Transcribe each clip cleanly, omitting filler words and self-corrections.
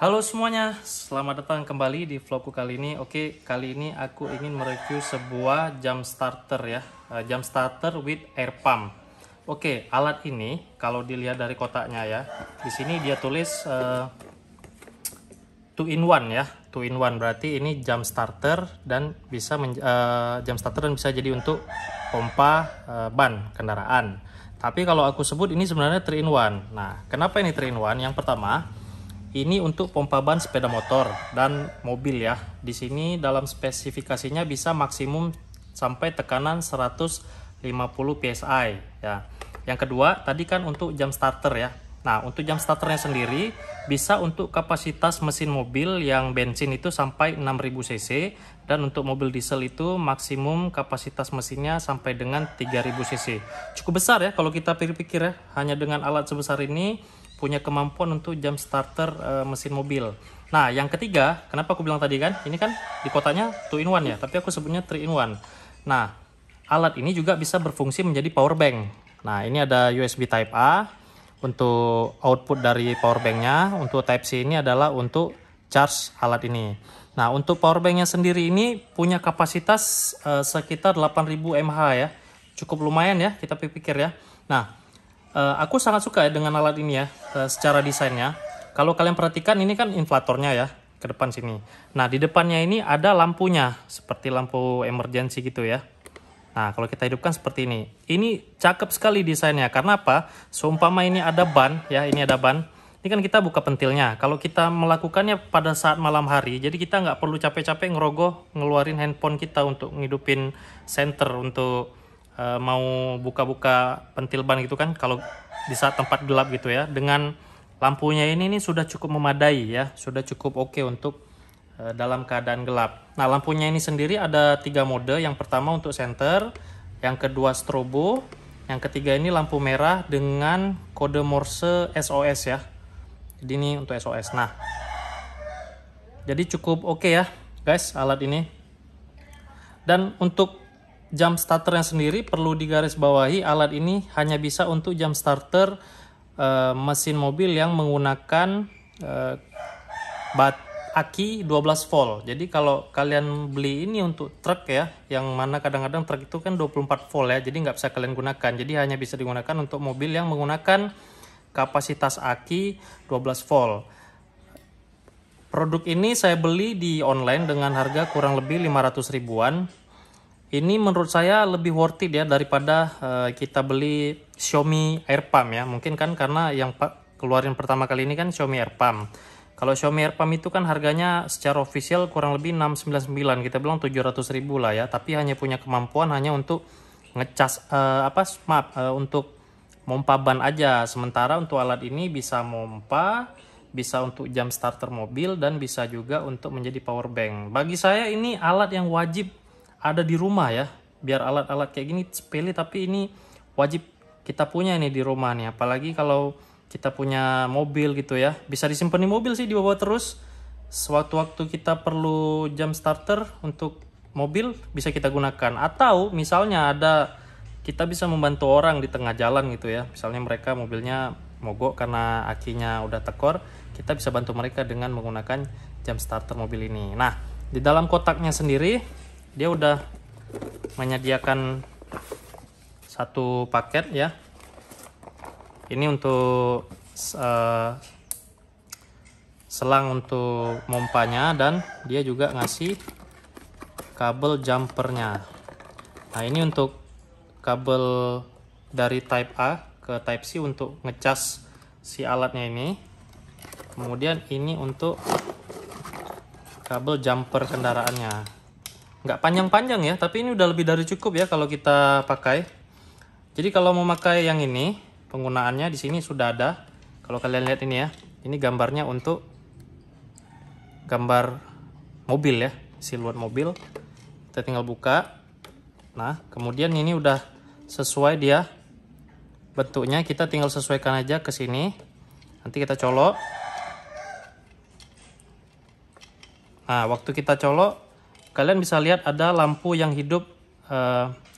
Halo semuanya, selamat datang kembali di vlogku kali ini. Oke, kali ini aku ingin mereview sebuah jam starter ya, jam starter with air pump. Oke, alat ini kalau dilihat dari kotaknya ya, di sini dia tulis 2 in 1 ya, 2 in 1 berarti ini jam starter dan bisa jam starter dan bisa jadi untuk pompa ban kendaraan. Tapi kalau aku sebut ini sebenarnya 3 in 1. Nah, kenapa ini 3 in 1? Yang pertama, ini untuk pompa ban sepeda motor dan mobil ya. Di sini dalam spesifikasinya bisa maksimum sampai tekanan 150 psi ya. Yang kedua, tadi kan untuk jam starter ya. Nah, untuk jam starternya sendiri bisa untuk kapasitas mesin mobil yang bensin itu sampai 6000 cc dan untuk mobil diesel itu maksimum kapasitas mesinnya sampai dengan 3000 cc. Cukup besar ya kalau kita pikir-pikir ya. Hanya dengan alat sebesar ini punya kemampuan untuk jam starter mesin mobil. Nah, yang ketiga, kenapa aku bilang tadi kan, ini kan di kotanya 2 in 1 ya, tapi aku sebutnya 3 in 1. Nah, alat ini juga bisa berfungsi menjadi power bank. Nah, ini ada USB Type A untuk output dari power banknya. Untuk Type C ini adalah untuk charge alat ini. Nah, untuk power banknya sendiri ini punya kapasitas sekitar 8000 mAh ya. Cukup lumayan ya, kita pikir ya. Nah, aku sangat suka ya dengan alat ini ya, secara desainnya. Kalau kalian perhatikan ini kan inflatornya ya, ke depan sini. Nah, di depannya ini ada lampunya, seperti lampu emergency gitu ya. Nah, kalau kita hidupkan seperti ini. Ini cakep sekali desainnya, karena apa? Seumpama ini ada ban, ya ini ada ban. Ini kan kita buka pentilnya. Kalau kita melakukannya pada saat malam hari, jadi kita nggak perlu capek-capek ngerogoh, ngeluarin handphone kita untuk ngidupin senter untuk mau buka-buka pentil ban gitu kan, kalau di saat tempat gelap gitu ya. Dengan lampunya ini sudah cukup memadai ya, sudah cukup oke untuk dalam keadaan gelap. Nah, lampunya ini sendiri ada 3 mode. Yang pertama untuk center, yang kedua strobo, yang ketiga ini lampu merah dengan kode Morse SOS ya. Jadi ini untuk SOS. Nah, jadi cukup oke ya guys alat ini. Dan untuk jam starternya sendiri perlu digarisbawahi, alat ini hanya bisa untuk jam starter mesin mobil yang menggunakan aki 12 volt. Jadi kalau kalian beli ini untuk truk ya, yang mana kadang-kadang truk itu kan 24 volt ya, jadi nggak bisa kalian gunakan. Jadi hanya bisa digunakan untuk mobil yang menggunakan kapasitas aki 12 volt. Produk ini saya beli di online dengan harga kurang lebih 500 ribuan. Ini menurut saya lebih worth it ya daripada kita beli Xiaomi Air Pump ya. Mungkin kan karena yang keluarin pertama kali ini kan Xiaomi Air Pump. Kalau Xiaomi Air Pump itu kan harganya secara official kurang lebih 699, kita bilang 700 ribu lah ya. Tapi hanya punya kemampuan hanya untuk ngecas untuk mompa ban aja. Sementara untuk alat ini bisa mompa, bisa untuk jam starter mobil, dan bisa juga untuk menjadi power bank. Bagi saya ini alat yang wajib ada di rumah ya, biar alat-alat kayak gini sepele tapi ini wajib kita punya nih di rumah nih. Apalagi kalau kita punya mobil gitu ya, bisa disimpan di mobil sih, dibawa terus. Sewaktu-waktu kita perlu jam starter untuk mobil bisa kita gunakan. Atau misalnya kita bisa membantu orang di tengah jalan gitu ya, misalnya mereka mobilnya mogok karena akinya udah tekor, kita bisa bantu mereka dengan menggunakan jam starter mobil ini. Nah, di dalam kotaknya sendiri dia udah menyediakan satu paket ya. Ini untuk selang untuk mompanya, dan dia juga ngasih kabel jumpernya. Nah, ini untuk kabel dari Type A ke Type C untuk ngecas si alatnya ini. Kemudian ini untuk kabel jumper kendaraannya. Nggak panjang-panjang ya, tapi ini udah lebih dari cukup ya kalau kita pakai. Jadi kalau mau pakai yang ini, penggunaannya di sini sudah ada. Kalau kalian lihat ini ya, ini gambarnya untuk gambar mobil ya, siluet mobil. Kita tinggal buka. Nah, kemudian ini udah sesuai dia bentuknya, kita tinggal sesuaikan aja ke sini. Nanti kita colok. Nah, waktu kita colok, kalian bisa lihat ada lampu yang hidup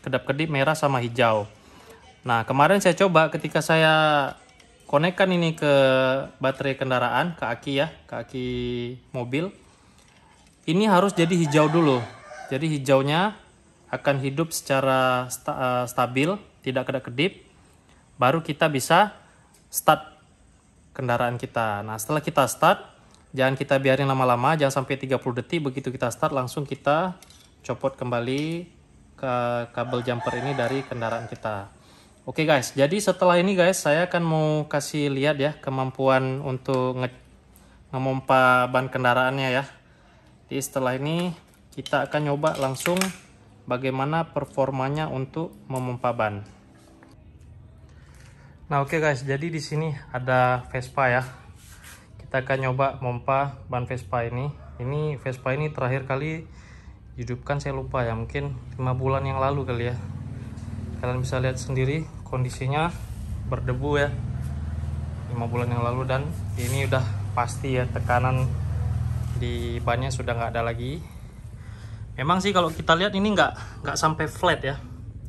kedap-kedip merah sama hijau. Nah, kemarin saya coba ketika saya konekkan ini ke baterai kendaraan, ke aki ya, ke aki mobil. Ini harus jadi hijau dulu. Jadi hijaunya akan hidup secara stabil, tidak kedap-kedip. Baru kita bisa start kendaraan kita. Nah, setelah kita start, jangan kita biarin lama-lama, jangan sampai 30 detik. Begitu kita start, langsung kita copot kembali ke kabel jumper ini dari kendaraan kita. Oke guys, jadi setelah ini guys, saya akan mau kasih lihat ya kemampuan untuk ngemompa ban kendaraannya ya. Jadi setelah ini kita akan nyoba langsung bagaimana performanya untuk memompa ban. Nah oke guys, jadi di sini ada Vespa ya. Kita akan nyoba mompa ban Vespa ini. Ini Vespa ini terakhir kali hidupkan saya lupa ya, mungkin 5 bulan yang lalu kali ya. Kalian bisa lihat sendiri kondisinya berdebu ya, 5 bulan yang lalu, dan ini udah pasti ya tekanan di bannya sudah nggak ada lagi. Memang sih kalau kita lihat ini nggak sampai flat ya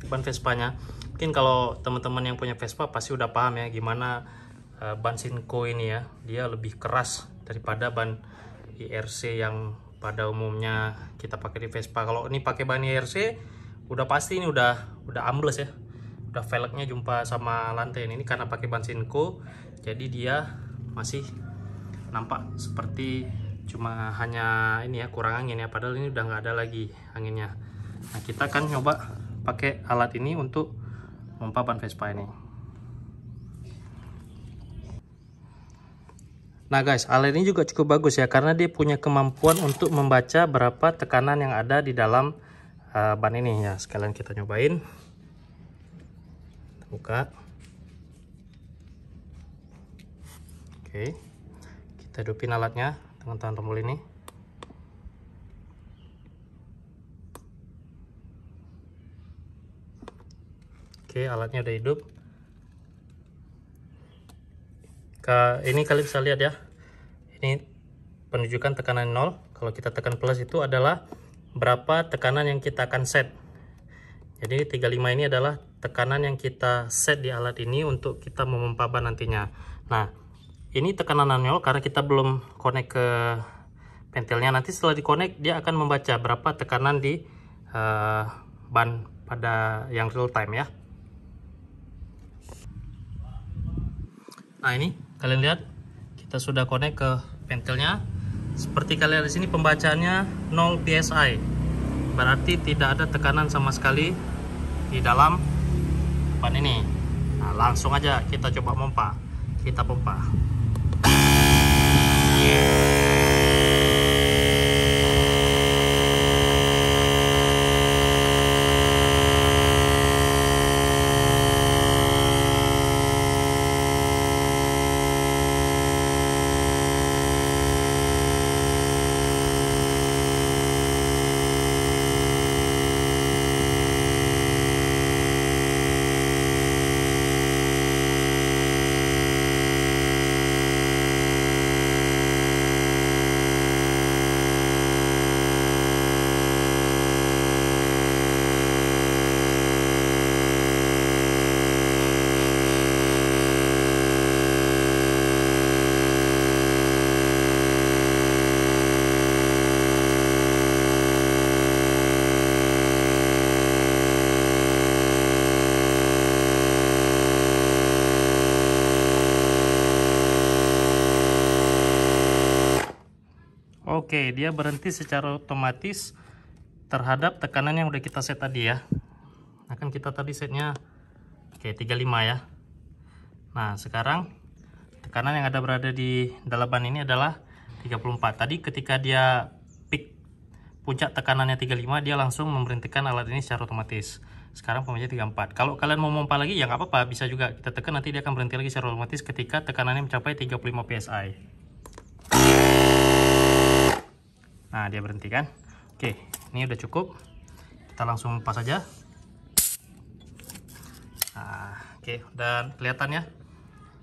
ban Vespanya. Mungkin kalau teman-teman yang punya Vespa pasti udah paham ya gimana ban Sinco ini ya, dia lebih keras daripada ban IRC yang pada umumnya kita pakai di Vespa. Kalau ini pakai ban IRC udah pasti ini udah ambles ya, udah velgnya jumpa sama lantai. Ini karena pakai ban Sinco, jadi dia masih nampak seperti cuma hanya ini ya, kurang angin ya, padahal ini udah nggak ada lagi anginnya. Nah kita akan nyoba pakai alat ini untuk memompa ban Vespa ini. Nah guys, alat ini juga cukup bagus ya, karena dia punya kemampuan untuk membaca berapa tekanan yang ada di dalam ban ini ya. Sekalian kita nyobain. Buka. Oke, kita hidupin alatnya dengan tahan tombol ini. Oke, alatnya udah hidup. Ini kalian bisa lihat ya, ini penunjukan tekanan 0. Kalau kita tekan plus itu adalah berapa tekanan yang kita akan set. Jadi 35 ini adalah tekanan yang kita set di alat ini untuk kita memompa ban nantinya. Nah ini tekanan 0 karena kita belum connect ke pentilnya. Nanti setelah di connect dia akan membaca berapa tekanan di ban pada yang real time ya. Nah ini kalian lihat kita sudah connect ke pentilnya. Seperti kalian di sini pembacaannya 0 psi, berarti tidak ada tekanan sama sekali di dalam ban ini. Nah langsung aja kita coba pompa, kita pompa. Oke, dia berhenti secara otomatis terhadap tekanan yang udah kita set tadi ya. Nah kan kita tadi setnya 35 ya. Nah sekarang tekanan yang ada berada di dalam ban ini adalah 34. Tadi ketika dia peak puncak tekanannya 35, dia langsung memberhentikan alat ini secara otomatis. Sekarang pembacanya 34. Kalau kalian mau pompa lagi ya nggak apa-apa, bisa juga kita tekan, nanti dia akan berhenti lagi secara otomatis ketika tekanannya mencapai 35 psi. Nah dia berhenti kan. Oke, ini udah cukup, kita langsung pas aja. Nah, oke, dan kelihatan ya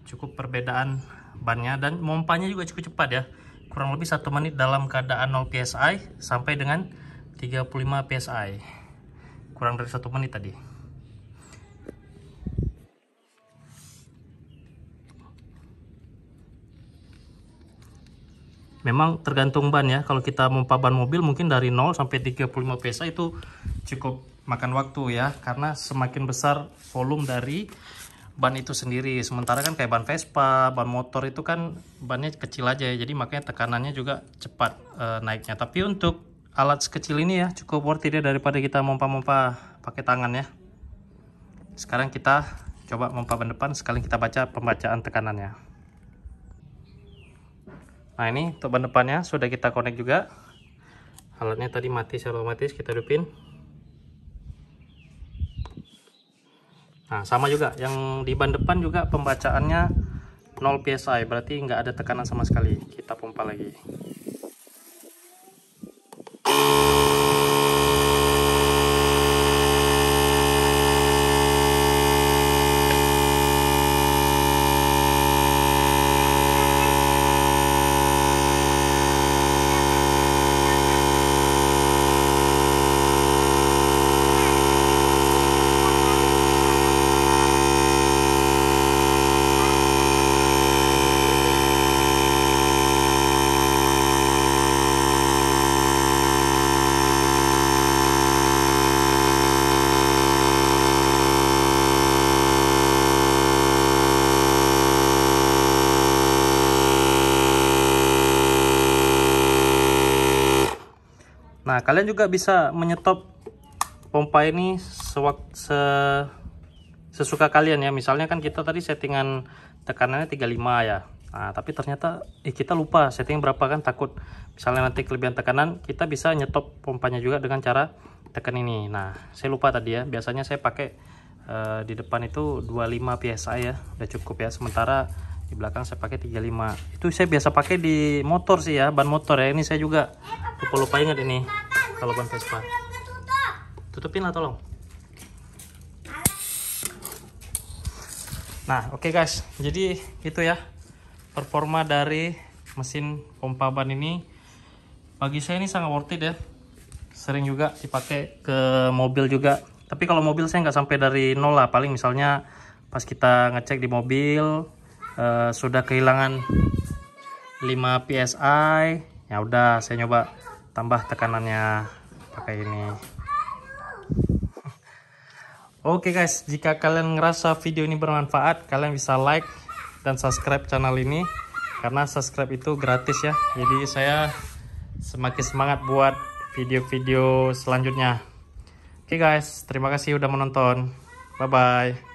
cukup perbedaan bannya, dan mompanya juga cukup cepat ya, kurang lebih 1 menit dalam keadaan 0 psi sampai dengan 35 psi, kurang dari 1 menit tadi. Memang tergantung ban ya. Kalau kita memompa ban mobil mungkin dari 0 sampai 35 PSI itu cukup makan waktu ya, karena semakin besar volume dari ban itu sendiri. Sementara kan kayak ban Vespa, ban motor itu kan bannya kecil aja ya, jadi makanya tekanannya juga cepat naiknya. Tapi untuk alat sekecil ini ya cukup worth it ya, daripada kita mompa-mompa pakai tangan ya. Sekarang kita coba mompa ban depan, sekalian kita baca pembacaan tekanannya. Nah ini untuk ban depannya sudah kita connect juga. Alatnya tadi mati secara otomatis, kita hidupin. Nah sama juga yang di ban depan juga pembacaannya 0 PSI, berarti nggak ada tekanan sama sekali. Kita pompa lagi. Nah, kalian juga bisa menyetop pompa ini sesuka kalian ya. Misalnya kan kita tadi settingan tekanannya 35 ya. Nah, tapi ternyata kita lupa setting berapa kan, takut misalnya nanti kelebihan tekanan, kita bisa nyetop pompanya juga dengan cara tekan ini. Nah, saya lupa tadi ya. Biasanya saya pakai di depan itu 25 PSI ya, udah cukup ya. Sementara di belakang saya pakai 35. Itu saya biasa pakai di motor sih ya, ban motor ya. Ini saya juga lupa ingat ini kalau ban Vespa. Tutupin lah tolong. Nah oke guys, jadi itu ya performa dari mesin pompa ban ini. Bagi saya ini sangat worth it ya, sering juga dipakai ke mobil juga. Tapi kalau mobil saya nggak sampai dari 0 lah, paling misalnya pas kita ngecek di mobil sudah kehilangan 5 PSI, ya udah saya nyoba tambah tekanannya pakai ini. Oke guys, jika kalian ngerasa video ini bermanfaat, kalian bisa like dan subscribe channel ini, karena subscribe itu gratis ya. Jadi saya semakin semangat buat video-video selanjutnya. Oke guys, terima kasih udah menonton. Bye bye.